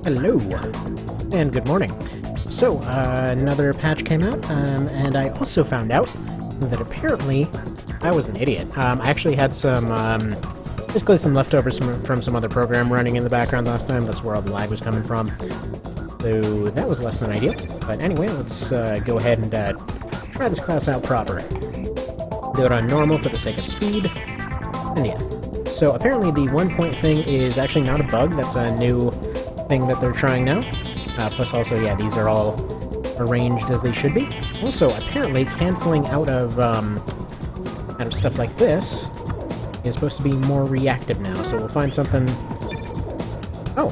Hello, and good morning. So, another patch came out, and I also found out that apparently I was an idiot. I actually had some, basically some leftovers from some other program running in the background last time. That's where all the lag was coming from. So, that was less than ideal. But anyway, let's go ahead and try this class out proper. Do it on normal for the sake of speed, and yeah. So, apparently the 1 point thing is actually not a bug. That's a new thing that they're trying now. Plus also, yeah, these are all arranged as they should be. Also, apparently, canceling out of stuff like this is supposed to be more reactive now, so we'll find something... Oh!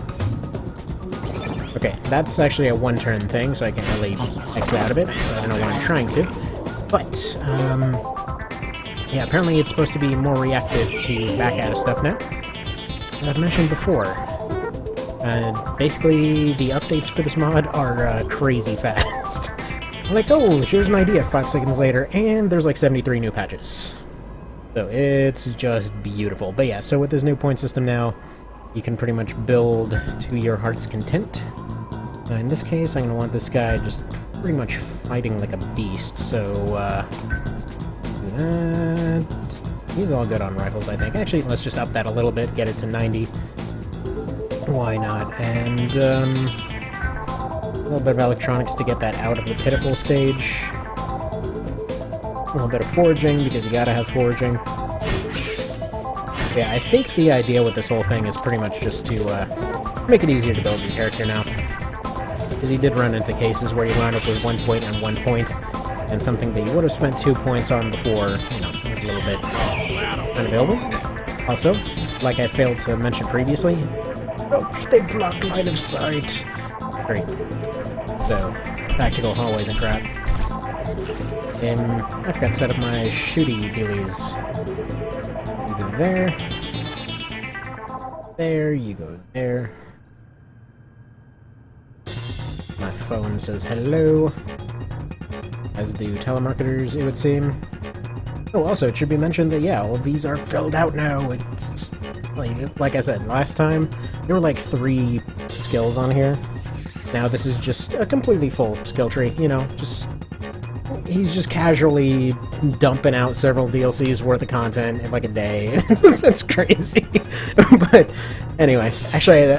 Okay, that's actually a one-turn thing, so I can't really exit out of it, so I don't know what I'm trying to. But, yeah, apparently it's supposed to be more reactive to back out of stuff now. As I've mentioned before, basically, the updates for this mod are crazy fast. Like, oh, here's an idea 5 seconds later, and there's like 73 new patches. So it's just beautiful. But yeah, so with this new point system now, you can pretty much build to your heart's content. In this case, I'm going to want this guy just pretty much fighting like a beast, so do that. He's all good on rifles, I think. Actually, let's just up that a little bit, get it to 90. Why not? And, a little bit of electronics to get that out of the pitiful stage. A little bit of foraging, because you gotta have foraging. Yeah, I think the idea with this whole thing is pretty much just to, make it easier to build your character now. Because you did run into cases where you wound up with 1 point and 1 point, and something that you would have spent 2 points on before, you know, was a little bit unavailable. Also, like I failed to mention previously, oh, they block line of sight! Great. So, tactical hallways and crap. And I've got set up my shooty dealies. You go there. There, you go there. My phone says hello. As do telemarketers, it would seem. Oh, also, it should be mentioned that, yeah, all of these are filled out now. It's, like I said, last time, there were like 3 skills on here. Now this is just a completely full skill tree, you know, just... He's just casually dumping out several DLCs worth of content in like a day. It's crazy. But anyway, actually,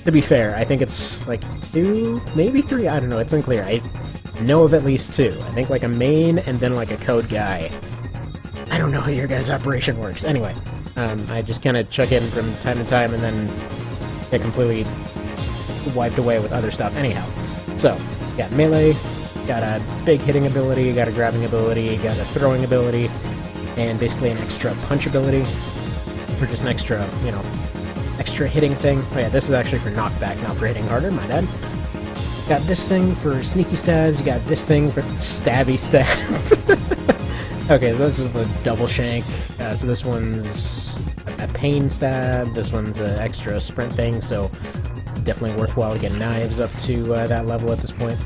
to be fair, I think it's like 2, maybe 3, I don't know, it's unclear. I know of at least 2. I think like a main and then like a code guy. I don't know how your guys' operation works. Anyway, I just kind of chuck in from time to time and then get completely wiped away with other stuff. Anyhow, so, got melee, got a big hitting ability, got a grabbing ability, got a throwing ability, and basically an extra punch ability, or just an extra, you know, extra hitting thing. Oh yeah, this is actually for knockback, not for hitting harder, my bad. Got this thing for sneaky stabs, you got this thing for stabby stab. Okay, so that's just the double shank. So this one's a pain stab, this one's an extra sprint thing, so definitely worthwhile to get knives up to that level at this point.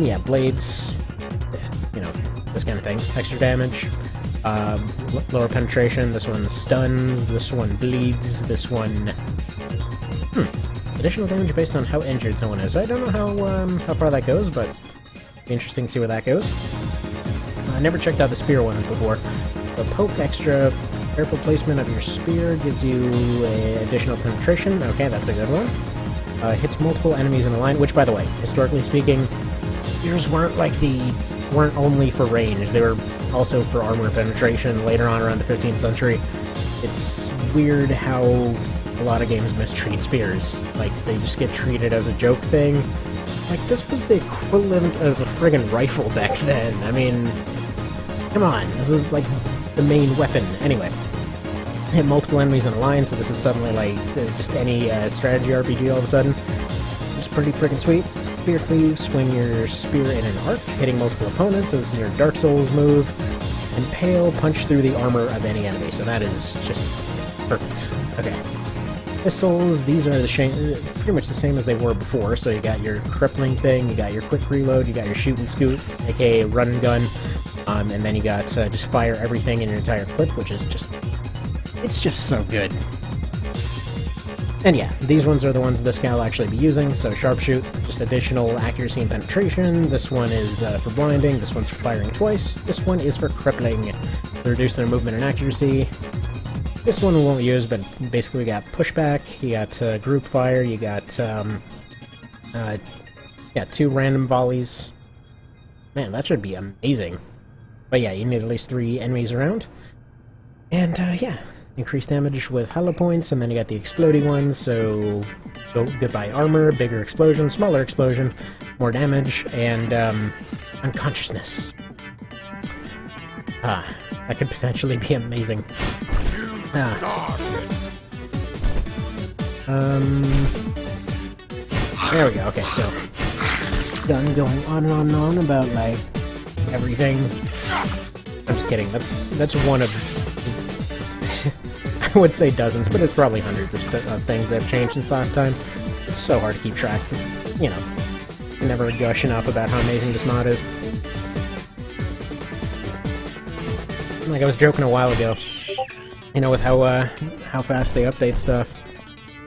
Yeah, blades, you know, this kind of thing. Extra damage, lower penetration, this one stuns, this one bleeds, this one... Additional damage based on how injured someone is. So I don't know how far that goes, but it'd be interesting to see where that goes. I never checked out the spear ones before. The poke extra careful placement of your spear gives you additional penetration. Okay, that's a good one. Hits multiple enemies in a line, which, by the way, historically speaking, spears weren't only for range, they were also for armor penetration later on around the 15th century. It's weird how a lot of games mistreat spears. Like, they just get treated as a joke thing. Like, this was the equivalent of a friggin' rifle back then. I mean, come on, this is like the main weapon. Anyway, hit multiple enemies in a line, so this is suddenly like just any strategy RPG all of a sudden. It's pretty freaking sweet. Spear cleave, swing your spear in an arc, hitting multiple opponents, so this is your Dark Souls move. Impale, punch through the armor of any enemy, so that is just perfect. Okay. Pistols, these are pretty much the same as they were before, so you got your crippling thing, you got your quick reload, you got your shoot and scoot, aka run and gun, and then you got just fire everything in your entire clip, which is just... it's just so good. And yeah, these ones are the ones this guy will actually be using. So Sharpshoot, just additional accuracy and penetration. This one is for blinding. This one's for firing twice. This one is for crippling, to reduce their movement and accuracy. This one we won't use, but basically we got pushback, you got group fire, you got yeah, 2 random volleys. Man, that should be amazing. But yeah, you need at least 3 enemies around. And yeah, increased damage with hollow points, and then you got the explodey ones, so goodbye armor, bigger explosion, smaller explosion, more damage, and unconsciousness. Ah, that could potentially be amazing. There we go, okay, so done going on and on about, like, everything. I'm just kidding, that's one of, I would say dozens, but it's probably hundreds of things that have changed since last time. It's so hard to keep track, you know, never gush enough about how amazing this mod is. Like I was joking a while ago, you know, with how fast they update stuff.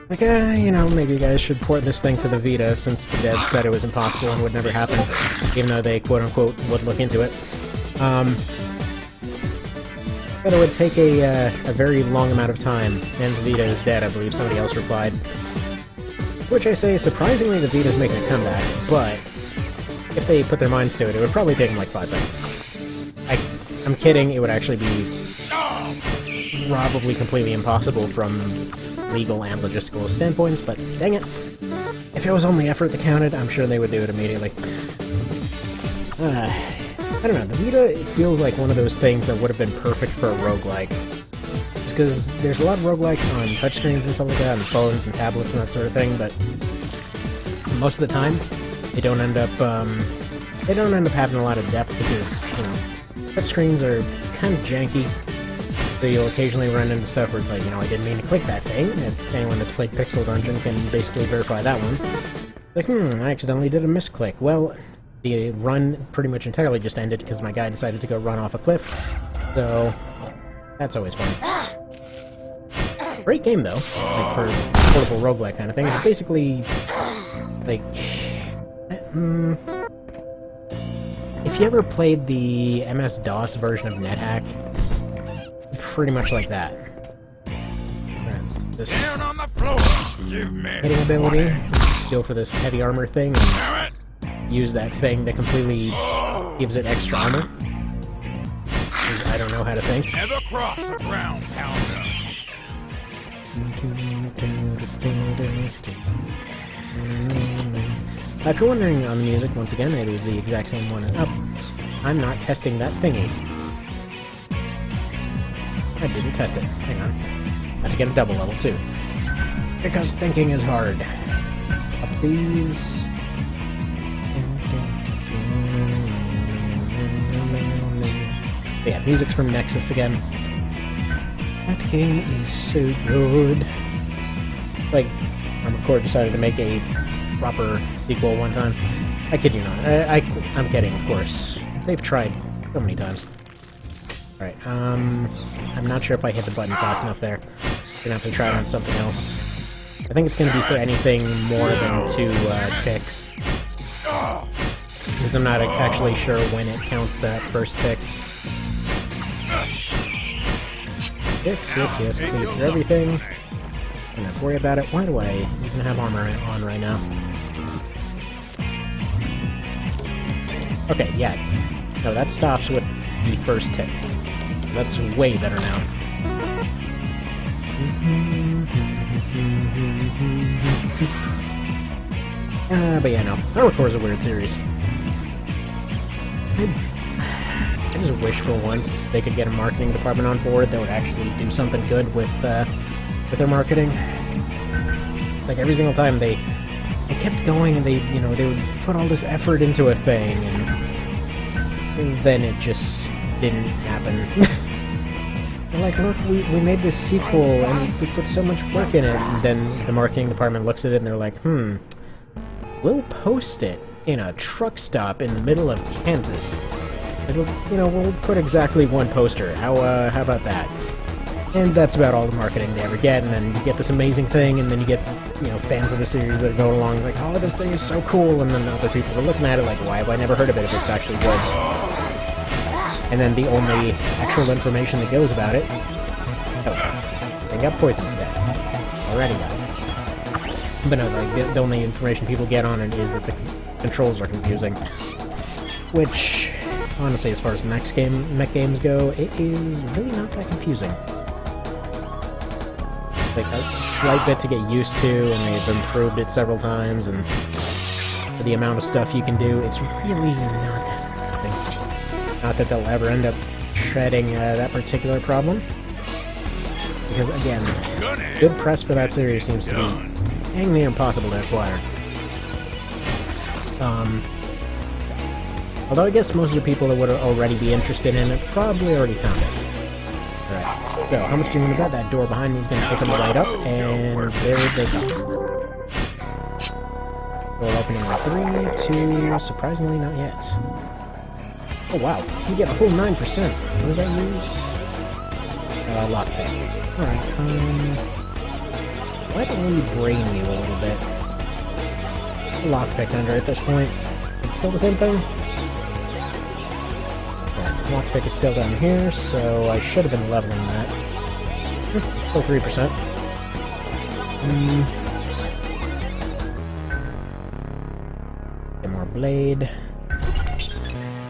Like, you know, maybe you guys should port this thing to the Vita, since the devs said it was impossible and would never happen, even though they quote-unquote would look into it. But it would take a very long amount of time, and the Vita is dead, I believe somebody else replied. Which I say, surprisingly, the Vita's making a comeback, but if they put their minds to it, it would probably take them like 5 seconds. I'm kidding, it would actually be probably completely impossible from legal and logistical standpoints, but dang it. If it was only effort that counted, I'm sure they would do it immediately. I don't know, the Vita, it feels like one of those things that would have been perfect for a roguelike. Just because there's a lot of roguelikes on touchscreens and stuff like that, on phones and tablets and that sort of thing, but most of the time, they don't end up having a lot of depth because, you know, touchscreens are kind of janky. So you'll occasionally run into stuff where it's like, you know, I didn't mean to click that thing, and anyone that's played Pixel Dungeon can basically verify that one. Like, I accidentally did a misclick. Well, the run pretty much entirely just ended because my guy decided to go run off a cliff. So, that's always fun. Great game, though, like for portable roguelike kind of thing. It's basically, like, if you ever played the MS-DOS version of NetHack, it's pretty much like that. This Down on the floor, you hitting ability, go for this heavy armor thing, and use that thing that completely gives it extra armor. I don't know how to think. Never cross the ground, pounder. If you're wondering on the music, once again, it is the exact same one. Oh, I'm not testing that thingy. I didn't test it. Hang on. I have to get a double level, too. Because thinking is hard. Please. But yeah, music's from Nexus again. That game is so good. Like, Armored decided to make a proper sequel one time. I kid you not. I'm kidding, of course. They've tried so many times. Alright, I'm not sure if I hit the button fast enough there. Gonna have to try it on something else. I think it's gonna be for anything more than 2 ticks. Because I'm not actually sure when it counts that first tick. Yes, please do everything. I'm not worry about it. Why do I even have armor on right now? Okay, yeah. No, that stops with the first tick. That's way better now. But yeah, no. Armored Core is a weird series. I just wish for once they could get a marketing department on board that would actually do something good with their marketing. Like every single time they kept going and they would put all this effort into a thing and then it just didn't happen. They're like, look, we made this sequel and we put so much work in it, and then the marketing department looks at it and they're like, we'll post it in a truck stop in the middle of Kansas. It'll, we'll put exactly 1 poster. How about that? And that's about all the marketing they ever get, and then you get this amazing thing, and then you get, you know, fans of the series that go along like, oh, this thing is so cool, and then other people are looking at it like, why have I never heard of it if it's actually good? And then the only actual information that goes about it, oh, they got poisoned today. Already got it. But no, like, the only information people get on it is that the controls are confusing. Which, honestly, as far as mech games go, it is really not that confusing. Like a slight bit to get used to, and they've improved it several times, and for the amount of stuff you can do, it's really not that interesting. Not that they'll ever end up shredding that particular problem. Because, again, good press for that series seems to be dang near impossible to acquire. Although I guess most of the people that would already be interested in it probably already found it. Alright, so how much do you want to bet? That door behind me is going to open right up, and there they go. Door opening in 3, 2, surprisingly not yet. Oh wow, you get a whole 9%. What did I use? Lockpick. Alright, why don't we brain you a little bit? Lockpick under at this point. It's still the same thing? Lockpick is still down here, so I should have been leveling that. It's still 3%. Get more blade.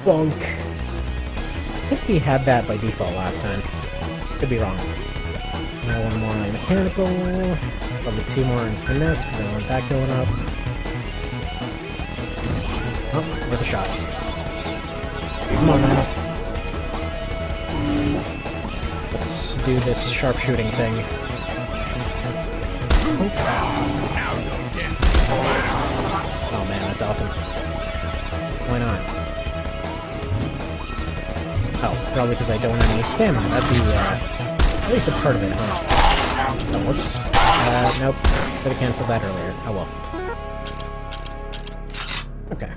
Bonk. I think we had that by default last time. Could be wrong. Now one more on mechanical. Probably 2 more in finesse, because I want that going up. Oh, worth a shot. Come on, man. Let's do this sharpshooting thing. Oh man, that's awesome. Why not? Oh, probably because I don't have any stamina. That'd be, at least a part of it, huh? Oh, whoops. Nope. Could have canceled that earlier. Oh well. Okay.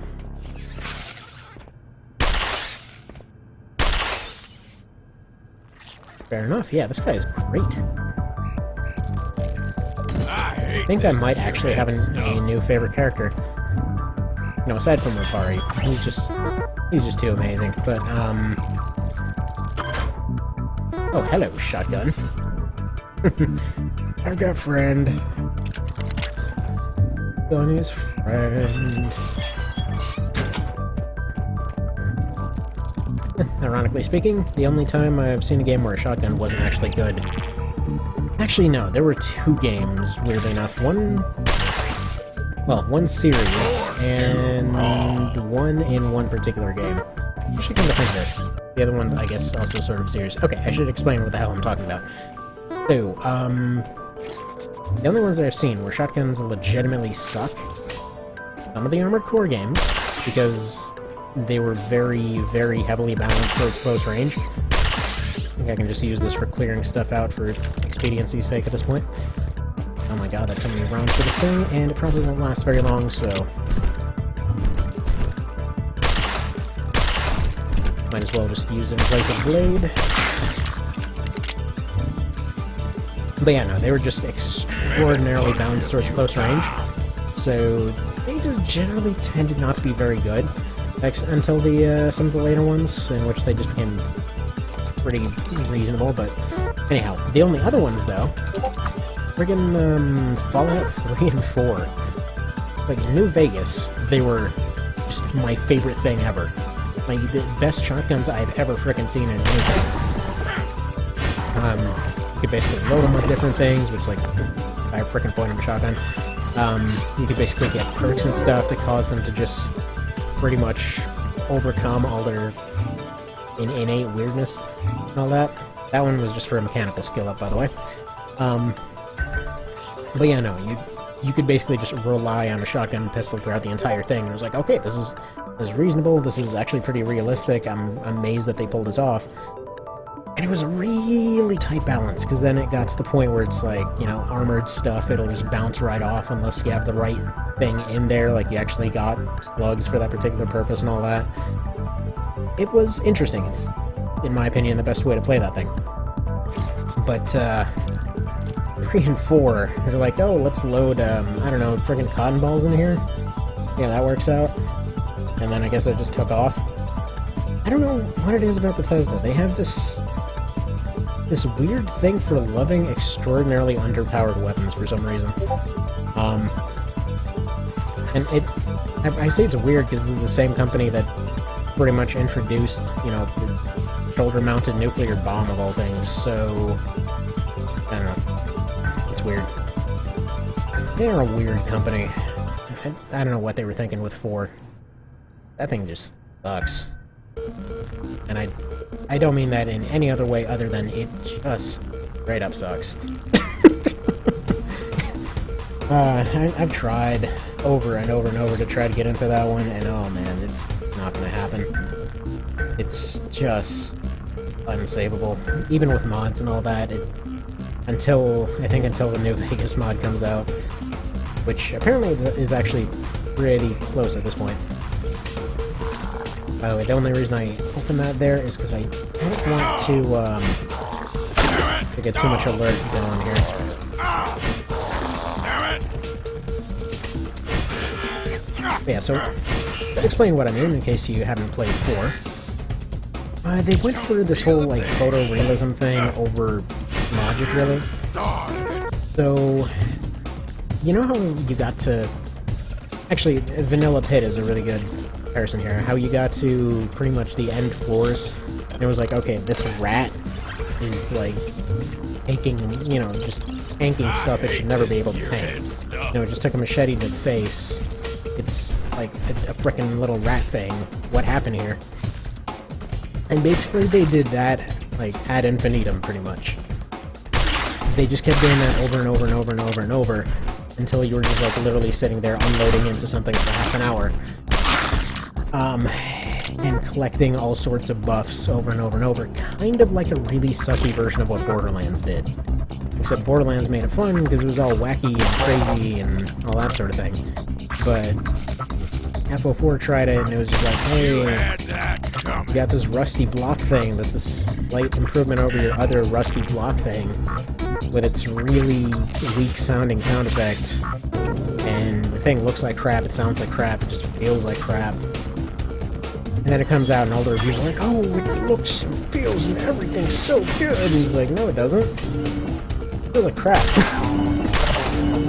Fair enough. Yeah, this guy is great. I think I might actually have a new favorite character. You know, aside from Rapari. He's just too amazing. But, oh, hello, shotgun. I've got friend. Gun is friend. Ironically speaking, the only time I've seen a game where a shotgun wasn't actually good. Actually, no, there were 2 games, weirdly enough. One series, and one in one particular game. Actually, come to think of it. The other one's, I guess, also sort of series. Okay, I should explain what the hell I'm talking about. So, the only ones that I've seen where shotguns legitimately suck, some of the Armored Core games, because they were very, very heavily balanced towards close range. I think I can just use this for clearing stuff out for expediency's sake at this point. Oh my god, that's so many rounds for this thing, and it probably won't last very long, so... might as well just use it in place of blade. But yeah, no, they were just extraordinarily balanced towards close range, so they just generally tended not to be very good. Until some of the later ones, in which they just became pretty reasonable, but anyhow, the only other ones, though, friggin' Fallout 3 and 4. Like, New Vegas, they were just my favorite thing ever. Like, the best shotguns I've ever frickin' seen in anything. You could basically load them with different things, which, like, I frickin' point of a shotgun. You could basically get perks and stuff that cause them to just pretty much overcome all their innate weirdness and all that. That one was just for a mechanical skill up, by the way. But yeah, no, you could basically just rely on a shotgun and pistol throughout the entire thing, and it was like, okay, this is reasonable, this is actually pretty realistic, I'm amazed that they pulled this off. And it was a really tight balance, because then it got to the point where it's like, you know, armored stuff, it'll just bounce right off unless you have the right thing in there, like you actually got slugs for that particular purpose and all that. It was interesting. It's, in my opinion, the best way to play that thing. But 3 and 4, they're like, oh, let's load, I don't know, friggin' cotton balls in here. Yeah, that works out. And then I guess it just took off. I don't know what it is about Bethesda. They have this weird thing for loving extraordinarily underpowered weapons for some reason. And I say it's weird because it's the same company that pretty much introduced, you know, the shoulder-mounted nuclear bomb of all things, so I don't know. It's weird. They're a weird company. I don't know what they were thinking with 4. That thing just sucks. And I don't mean that in any other way other than it just straight up sucks. I've tried over and over and over to try to get into that one, and oh man, it's not gonna happen. It's just unsavable. Even with mods and all that, until the new Vegas mod comes out, which apparently is actually pretty close at this point. By the way, the only reason I open that there is because I don't want to get too much alert going here. Yeah, so let's explain what I mean in case you haven't played 4. They went through this whole like photorealism thing over logic, really. So you know how you got to actually Vanilla Pit is a really good comparison here. How you got to pretty much the end floors, and it was like, okay, this rat is like taking, you know, just tanking stuff it should never be able to tank. You know, it just took a machete to the face. It's like a frickin' little rat thing. What happened here? And basically they did that, like, ad infinitum, pretty much. They just kept doing that over and over and over and over and over until you were just, like, literally sitting there unloading into something for half an hour. And collecting all sorts of buffs over and over and over. Kind of like a really sucky version of what Borderlands did. Except Borderlands made it fun because it was all wacky and crazy and all that sort of thing. But FO4 tried it and it was just like, hey, you got this rusty block thing that's a slight improvement over your other rusty block thing with its really weak sounding sound effect. And the thing looks like crap, it sounds like crap, it just feels like crap. And then it comes out and all the reviews are like, oh, it looks and feels and everything's so good. And he's like, no it doesn't. It feels like crap.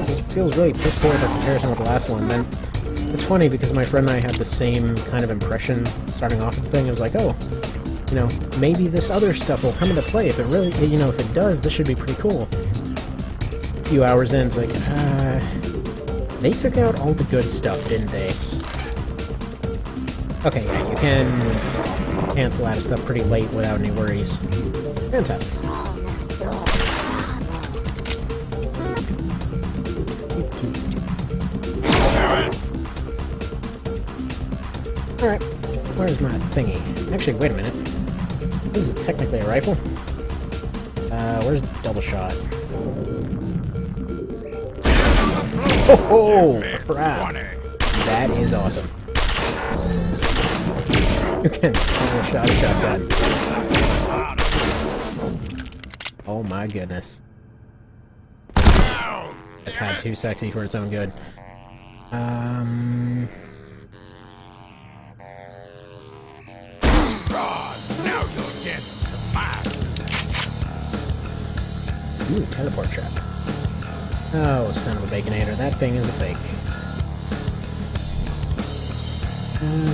It feels really piss poor by comparison with the last one. Then it's funny because my friend and I had the same kind of impression starting off the thing. It was like, oh, you know, maybe this other stuff will come into play. If it really, you know, if it does, this should be pretty cool. A few hours in, it's like, they took out all the good stuff, didn't they? Okay, yeah, you can cancel out stuff pretty late without any worries. Fantastic. Alright, where's my thingy? Actually, wait a minute. This is technically a rifle. Where's double shot? Oh, crap! That is awesome. You can double shot a shotgun. Oh my goodness. A tad too sexy for its own good. Ooh, teleport trap. Oh, son of a baconator, that thing is a fake.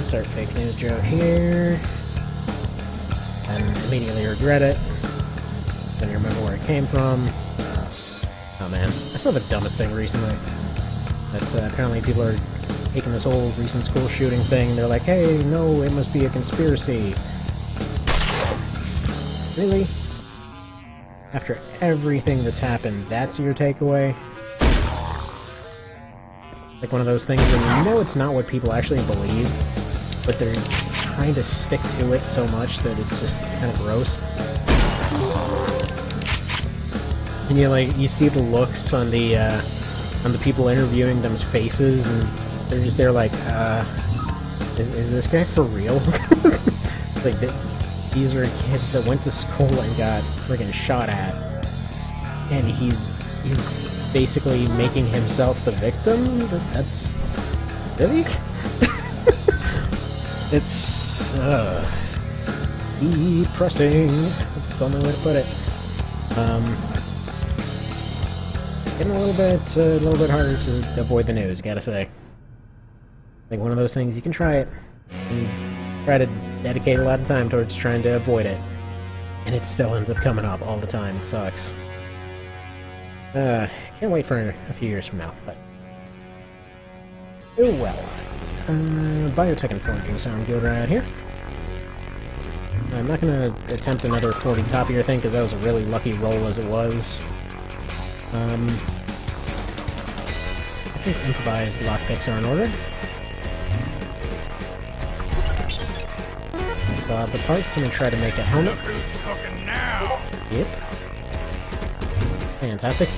Start fake news Joe here. And immediately regret it. Then you remember where it came from. Oh man, I saw the dumbest thing recently. That's apparently people are taking this whole recent school shooting thing. They're like, hey, no, it must be a conspiracy. Really? After everything that's happened, that's your takeaway? Like one of those things where you know it's not what people actually believe, but they're trying to stick to it so much that it's just kind of gross. And you see the looks on the people interviewing them's faces, and they're just there like, is this guy for real? Like, these are kids that went to school and got friggin' shot at. and he's basically making himself the victim. That's really it's depressing. That's the only way to put it. Getting a little bit harder to avoid the news, gotta say. Like one of those things, you can try it, and you try to dedicate a lot of time towards trying to avoid it, and it still ends up coming up all the time. It sucks. Can't wait for a few years from now, but oh well. Biotech and Foraging sound good right here. I'm not gonna attempt another 40 copier thing because that was a really lucky roll as it was. I think improvised lockpicks are in order. Still have the parts. I'm gonna try to make a helmet. Yep. Fantastic.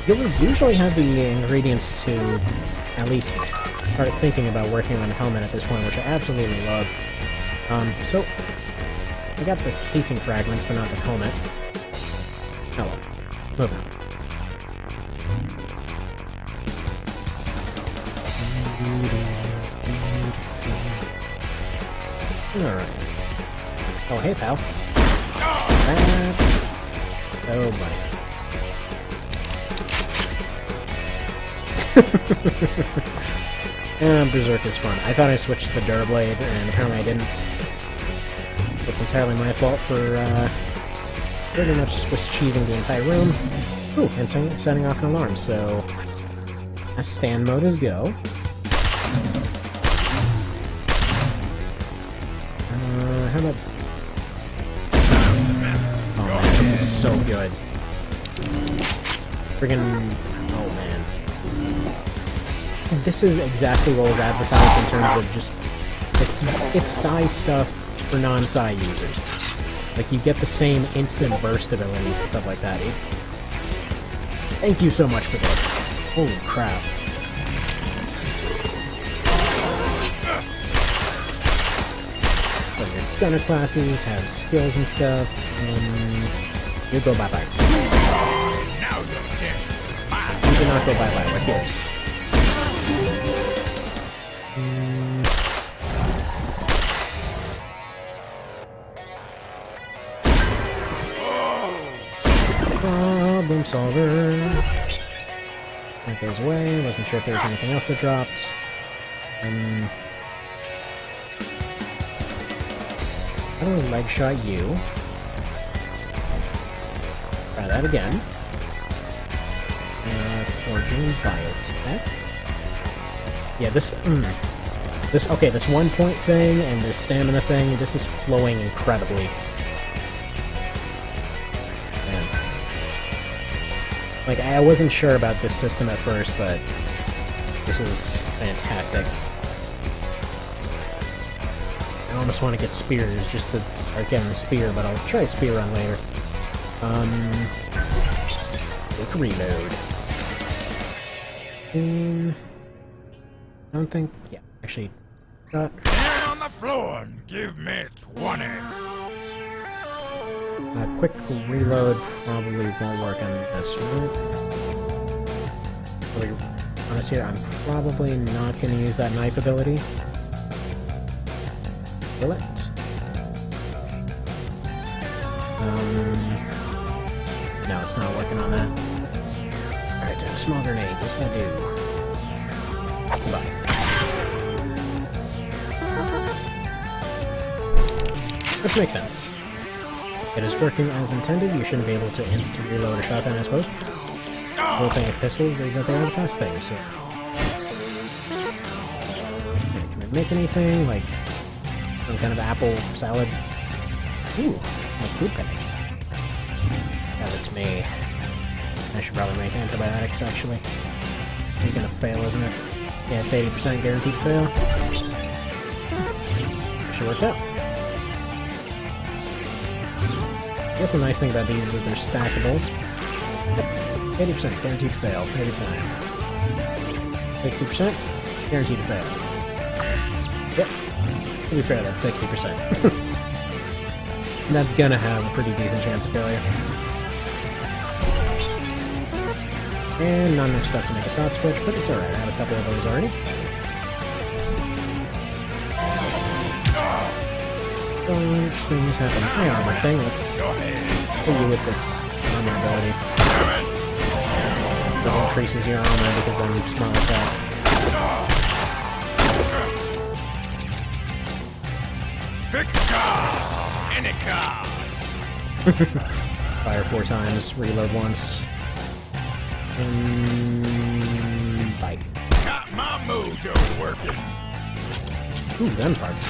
You'll usually have the ingredients to at least start thinking about working on a helmet at this point, which I absolutely love. So I got the casing fragments, but not the helmet. Oh well. Moving on. Alright. Oh, hey, pal. Oh, buddy. Berserk is fun. I thought I switched to the Durblade, and apparently I didn't. It's entirely my fault for, pretty much Swiss cheesing the entire room. Ooh, and setting off an alarm, so... a stand mode is go. How about... oh man, this is so good. Friggin... oh man. This is exactly what was advertised in terms of just... it's Psy stuff for non-Psy users. Like, you get the same instant burst abilities and stuff like that. Thank you so much for this. Holy crap. So your gunner classes have skills and stuff, and you go bye-bye. Now you're dead. You do not go bye-bye, what gives? Problem solver. That goes away. Wasn't sure if there was anything else that dropped. How do I leg shot you? Try that again. Forging biotech. Yeah, this okay, this 1 point thing and this stamina thing, this is flowing incredibly. Man. Like, I wasn't sure about this system at first, but this is fantastic. I almost want to get spears just to start getting the spear, but I'll try spear run later. Quick reload. I don't think... yeah, actually... Down on the floor and give me 20. Quick reload probably won't work on this, right? To be honest here, I'm probably not going to use that knife ability. Will it? No, it's not working on that. Alright, a small grenade. What's that do? Goodbye. Which makes sense. It is working as intended. You shouldn't be able to insta-reload a shotgun, I suppose. The whole thing with pistols is that they are the fast things, so... okay, can I make anything? Like, some kind of apple salad? Ooh, my food packets. Got it to me. I should probably make antibiotics, actually. It's gonna fail, isn't it? Yeah, it's 80% guaranteed to fail. Actually worked out. I guess the nice thing about these is that they're stackable. 80% guaranteed to fail every time. 60% guaranteed to fail. Yep. To be fair, that's 60%. And that's gonna have a pretty decent chance of failure. And not enough stuff to make a stop switch, but it's alright, I have a couple of those already. Things happen. High armor thing, let's hit you with this armor ability. It increases your armor because I'm smart like that. Pick a car! Any car! Fire 4 times, reload once. Bite. Got my mojo working! Ooh, gun parts.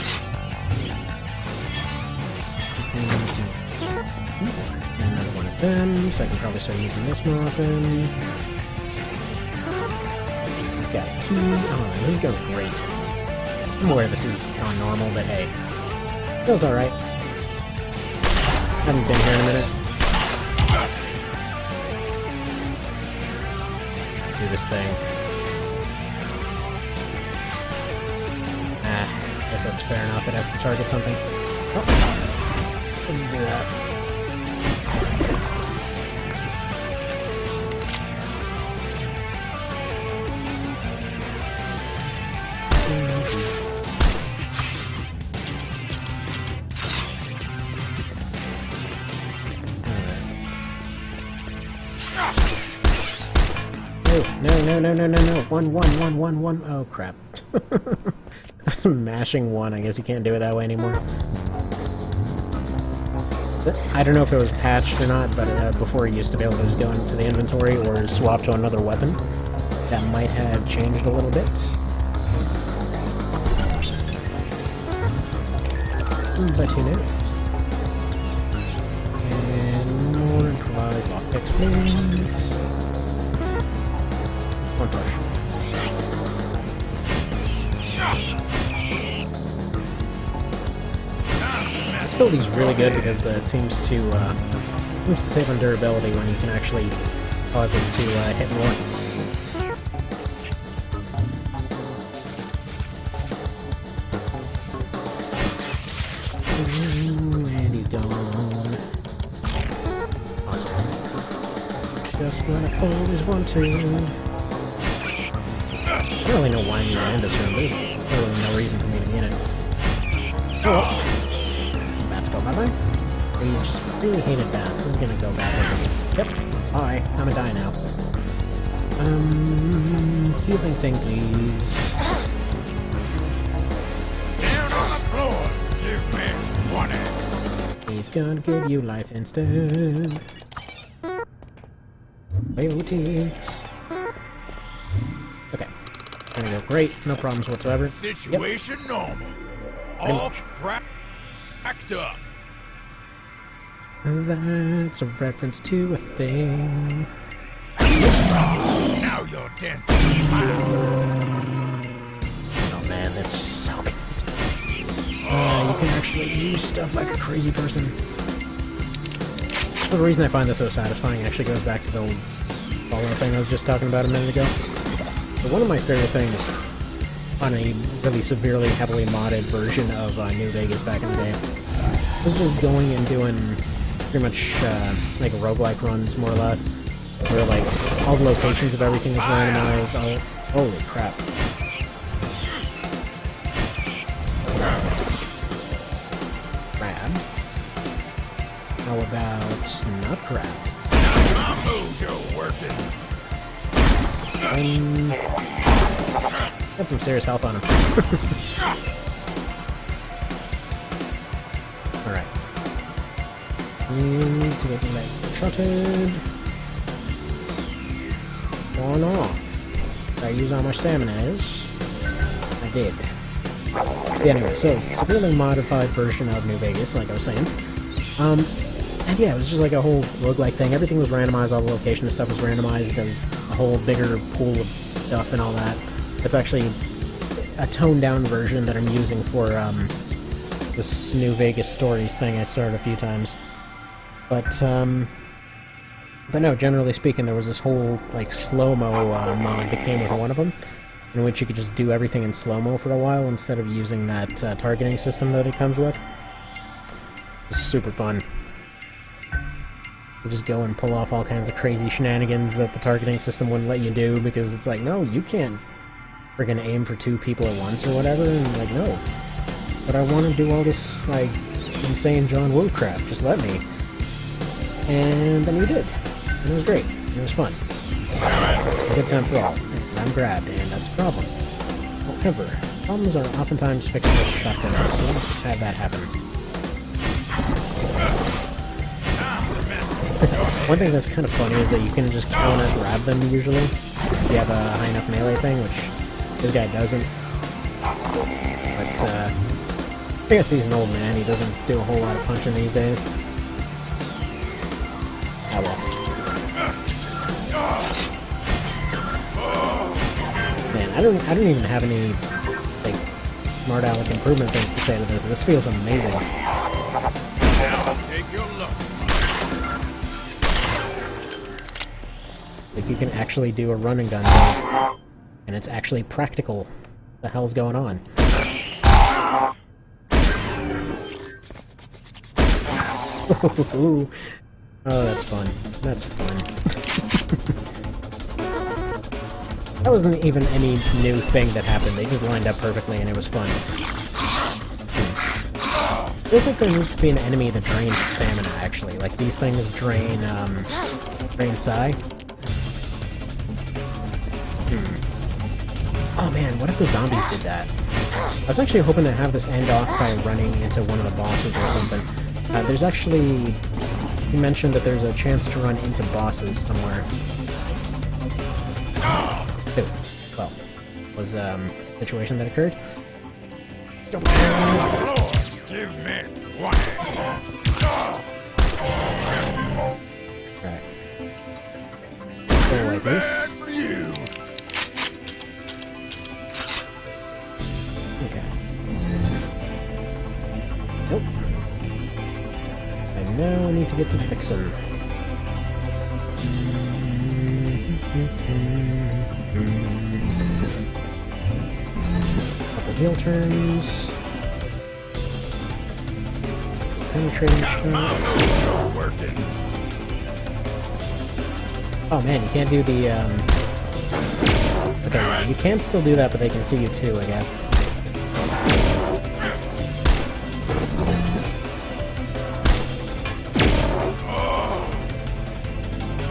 Another one of them, so I can probably start using this more often. Got a key. Oh, this goes great. I'm aware this is on normal, but hey. Feels alright. Haven't been here in a minute. Do this thing. Guess that's fair enough. It has to target something. Oh. Let's do that. No. 1. Oh, crap. Mashing 1. I guess you can't do it that way anymore. I don't know if it was patched or not, but before you used to be able to just go into the inventory or swap to another weapon. That might have changed a little bit. But who knows? And more improvised lockpicks, please. One push. This ability's really good because it seems to save on durability when you can actually cause it to hit more. And he's gone. Awesome. Just when I always wanted. I don't really know why I'm even in this room. There's really no reason for me to be in it. Oh! Bats go bye-bye. I just really hated bats. This is gonna go badly. Yep. Bye. I'm gonna die now. Healing thing, please. Down on the floor! Give me one. He's gonna give you life instead. Biotics. Okay. Gonna go great. No problems whatsoever. Situation normal. All cracked up. That's a reference to a thing. Now you're dancing. Oh man, that's just so good. You can actually use stuff like a crazy person. Well, the reason I find this so satisfying actually goes back to the old Fallout thing I was just talking about a minute ago. But one of my favorite things on a really severely, heavily modded version of New Vegas back in the day was just going and doing pretty much like roguelike runs, more or less, where like all the locations of everything is randomized. Holy crap. Crab. How about not crab? My mojo working. Got some serious health on him. Alright. Need to get the leg shotted. Oh no. Did I use all my stamina? I did. Yeah, anyway, so severely modified version of New Vegas, like I was saying. And yeah, it was just like a whole roguelike thing. Everything was randomized, all the location and stuff was randomized. There was a whole bigger pool of stuff and all that. It's actually a toned-down version that I'm using for this New Vegas Stories thing I started a few times. But no, generally speaking, there was this whole, like, slow-mo mod that came with one of them, in which you could just do everything in slow-mo for a while instead of using that targeting system that it comes with. It's super fun. You just go and pull off all kinds of crazy shenanigans that the targeting system wouldn't let you do, because it's like, no, you can't friggin' aim for 2 people at once or whatever, and like, no. But I want to do all this, like, insane John Woo crap, just let me. And then we did. And it was great. It was fun. A good time for all. And I'm grabbed, and that's a problem. However, problems are oftentimes fixed with shotguns, so let's just have that happen. One thing that's kind of funny is that you can just counter grab them usually, if you have a high enough melee thing, which this guy doesn't. But, I guess he's an old man, he doesn't do a whole lot of punching these days. Ah well. Man, I don't even have any, like, smart aleck improvement things to say to this. This feels amazing. Now take your look. Like, you can actually do a run and gun thing, and it's actually practical. What the hell's going on? Oh, that's fun. That's fun. That wasn't even any new thing that happened. They just lined up perfectly, and it was fun. Feels like there needs to be an enemy that drains stamina, actually. Like, these things drain, drain psi. Oh man, what if the zombies did that? I was actually hoping to have this end off by running into one of the bosses or something. There's actually... You mentioned that there's a chance to run into bosses somewhere. Ooh. Well, was a situation that occurred. Jump down on the floor. Give me 20. Alright. Go like this. Bad for you. Okay. Nope. I now need to get to fixin'. Couple heal turns. Penetrating shot. Working. Oh man, you can't do the, Okay, you can still do that, but they can see you too, I guess.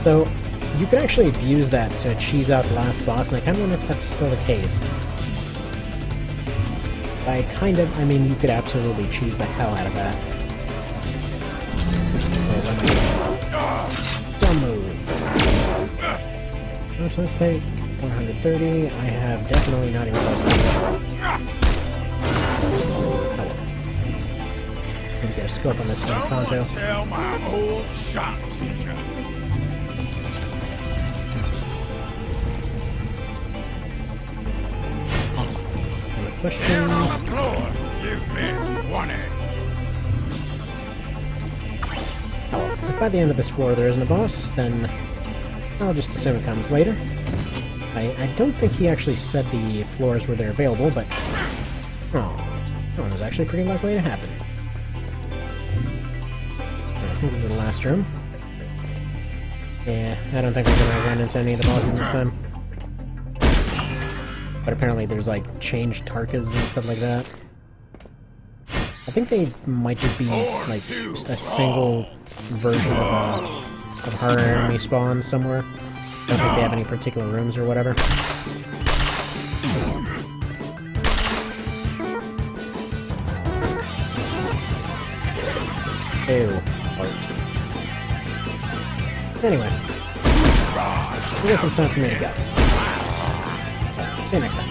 So, you can actually use that to cheese out the last boss, and I kind of wonder if that's still the case. I mean, you could absolutely cheese the hell out of that. Dumb move. How much does this take? 130. I have definitely not even close to that. Oh well. Need to get a scope on this thing, Pronto. Tell my old shop teacher. Question. Down on the floor. Give me 20. Oh, if by the end of this floor there isn't a boss, then I'll just assume it comes later. I don't think he actually said the floors where they're available, but... Oh, that one was actually pretty likely to happen. I think this is the last room. Yeah, I don't think we're gonna run into any of the bosses this time. But apparently there's, like, changed Tarkas and stuff like that. I think they might just be, like, just a single version of horror enemy spawn somewhere. I don't think they have any particular rooms or whatever. Ew. Art. Anyway. I guess it's time for me to go. See you next time.